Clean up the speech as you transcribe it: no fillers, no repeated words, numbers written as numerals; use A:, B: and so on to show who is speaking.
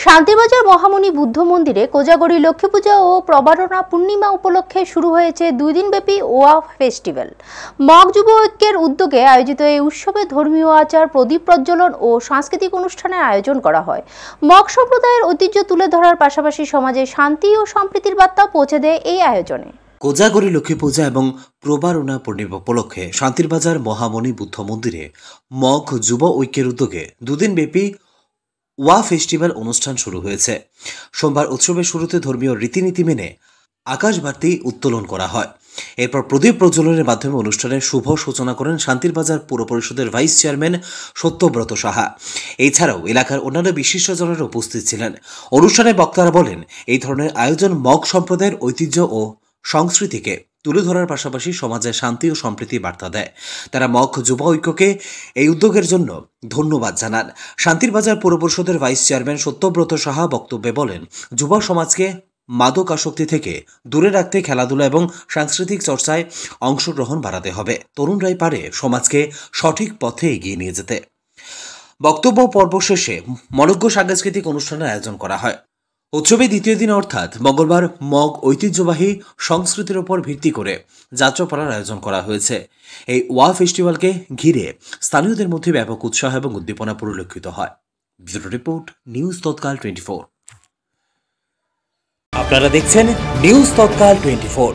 A: শান্তিবাজার মহামুনি বুদ্ধ মন্দিরে কোজাগরী লক্ষ্মী পূজা ও প্রবারণা পূর্ণিমা উপলক্ষে শুরু হয়েছে 2 দিনব্যাপী ওয়া ফেস্টিভ্যাল। মগ যুব ঐক্যের উদ্যোগে আয়োজিত এই উৎসবে ধর্মীয় আচার, প্রদীপ প্রজ্বলন ও সাংস্কৃতিক অনুষ্ঠানের আয়োজন করা হয়। মগ সম্প্রদায়ের ঐতিহ্য তুলে ধরার পাশাপাশি সমাজে শান্তি ও সম্প্রীতির বার্তা পৌঁছে দেয় এই আয়োজনে।
B: কোজাগরী লক্ষ্মী পূজা এবং প্রবারণা পূর্ণিমা উপলক্ষে শান্তিবাজার মহামুনি বুদ্ধ মন্দিরে মগ যুব ঐক্যের উদ্যোগে 2 দিনব্যাপী ওয়া ফেস্টিভ্যাল অনুষ্ঠান শুরু হয়েছে। সোমবার উৎসবের শুরুতে ধর্মীয় রীতিনীতি মেনে আকাশবাতি উত্তোলন করা হয়। এরপর প্রদীপ প্রজ্বলনের মাধ্যমে অনুষ্ঠানের শুভ সূচনা করেন শান্তিবাজার পৌর পরিষদের ভাইস চেয়ারম্যান সত্যব্রত সাহা। এছাড়াও এলাকার অন্যান্য বিশিষ্টজনেরা উপস্থিত ছিলেন। অনুষ্ঠানে বক্তারা বলেন, এই ধরনের আয়োজন মগ সম্প্রদায়ের ঐতিহ্য ও সংস্কৃতিকে তুলে ধরার পাশাপাশি সমাজে শান্তি ও সম্প্রীতি বার্তা দেয়। তারা মগ যুব ঐক্যকে এই উদ্যোগের জন্য ধন্যবাদ জানান। শান্তিবাজার পৌর পরিষদের ভাইস চেয়ারম্যান সত্যব্রত সাহা বক্তব্যে বলেন, যুব সমাজকে মাদক আসক্তি থেকে দূরে রাখতে খেলাধুলা এবং সাংস্কৃতিক চর্চায় অংশগ্রহণ বাড়াতে হবে। তরুণরাই পারে সমাজকে সঠিক পথে এগিয়ে নিয়ে যেতে। বক্তব্য পর্ব শেষে মনোজ্ঞ সাংস্কৃতিক অনুষ্ঠানের আয়োজন করা হয়। উৎসবের দ্বিতীয় দিন অর্থাৎ মঙ্গলবার মগ ঐতিহ্যবাহী সংস্কৃতির উপর ভিত্তি করে যাত্রাপালার আয়োজন করা হয়েছে। এই ওয়া ফেস্টিভ্যালকে ঘিরে স্থানীয়দের মধ্যে ব্যাপক উৎসাহ এবং উদ্দীপনা পরিলক্ষিত হয়। ব্যুরো রিপোর্ট, নিউজ তৎকাল 24। আপনারা দেখছেন নিউজ তৎকাল 24।